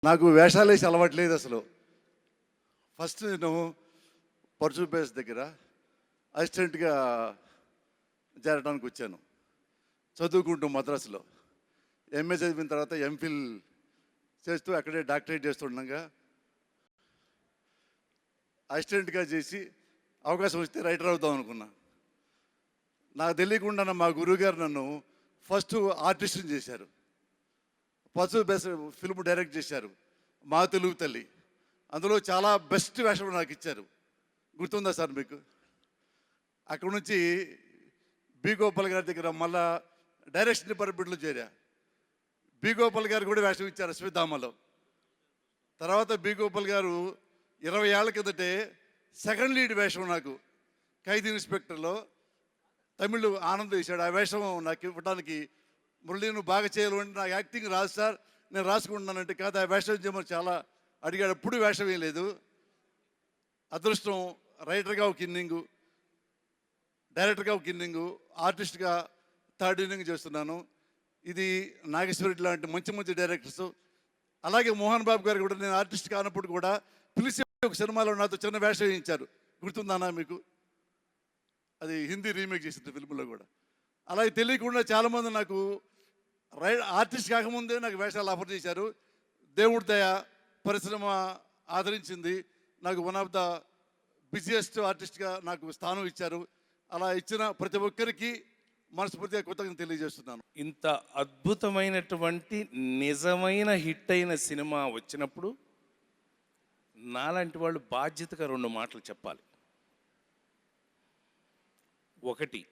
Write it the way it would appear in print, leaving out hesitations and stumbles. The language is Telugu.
నాకు వేషాలు వేసి అలవాట్లేదు అసలు. ఫస్ట్ నేను పర్చూ బేస్ దగ్గర అసిస్టెంట్గా చేరడానికి వచ్చాను. చదువుకుంటూ మద్రాసులో ఎంఏ చదివిన తర్వాత ఎంఫిల్ చేస్తూ అక్కడే డాక్టరేట్ చేస్తుండగా అసిస్టెంట్గా చేసి అవకాశం వస్తే రైటర్ అవుదాం అనుకున్నా. నాకు తెలియకుండా మా గురువుగారు నన్ను ఫస్ట్ ఆర్టిస్ట్ని చేశారు. పర్చూ బేస్ ఫిల్మ్ డైరెక్ట్ చేశారు, మా తెలుగు తల్లి. అందులో చాలా బెస్ట్ వేషం నాకు ఇచ్చారు. గుర్తుందా సార్ మీకు? అక్కడ నుంచి బి గోపాల్ గారి దగ్గర మళ్ళా డైరెక్షన్ డిపార్ట్మెంట్లో చేరా. బి గోపాల్ గారు కూడా వేషం ఇచ్చారు అశ్వత్థామలో. తర్వాత బి గోపాల్ గారు 20 ఏళ్ల కిందటే సెకండ్ లీడ్ వేషం నాకు ఖైదీ ఇన్స్పెక్టర్లో తమిళ్ ఆనంద్ వేశాడు. ఆ వేషం నాకు ఇవ్వడానికి మురళి నువ్వు బాగా చేయాలంటే నాకు యాక్టింగ్ రాదు సార్, నేను రాసుకుంటున్నానంటే కాదు ఆ వేషం చేయమని చాలా అడిగాడు. ఎప్పుడు వేషం వేయలేదు. అదృష్టం రైటర్గా ఒక ఇన్నింగు, డైరెక్టర్గా ఒక ఇన్నింగు, ఆర్టిస్ట్గా థర్డ్ ఇన్నింగ్ చేస్తున్నాను. ఇది నాగేశ్వరరెడ్డి లాంటి మంచి మంచి డైరెక్టర్స్, అలాగే మోహన్ బాబు గారు కూడా నేను ఆర్టిస్ట్ కానప్పుడు కూడా పిలిచి ఒక సినిమాలో నాతో చిన్న వేషం వేయించారు. గుర్తుందానా మీకు? అది హిందీ రీమేక్ చేసింది ఫిల్మ్లో కూడా. అలాగే తెలియకుండా చాలామంది నాకు ఆర్టిస్ట్ కాకముందే నాకు వేషాలు ఆఫర్ చేశారు. దేవుడి దయ, పరిశ్రమ ఆదరించింది. నాకు వన్ ఆఫ్ ద బిజియెస్ట్ ఆర్టిస్ట్గా నాకు స్థానం ఇచ్చారు. అలా ఇచ్చిన ప్రతి ఒక్కరికి మనస్ఫూర్తిగా కృతజ్ఞతలు తెలియజేస్తున్నాను. ఇంత అద్భుతమైనటువంటి నిజమైన హిట్ అయిన సినిమా వచ్చినప్పుడు నాలాంటి వాళ్ళు బాధ్యతగా 2 మాటలు చెప్పాలి. ఒకటి,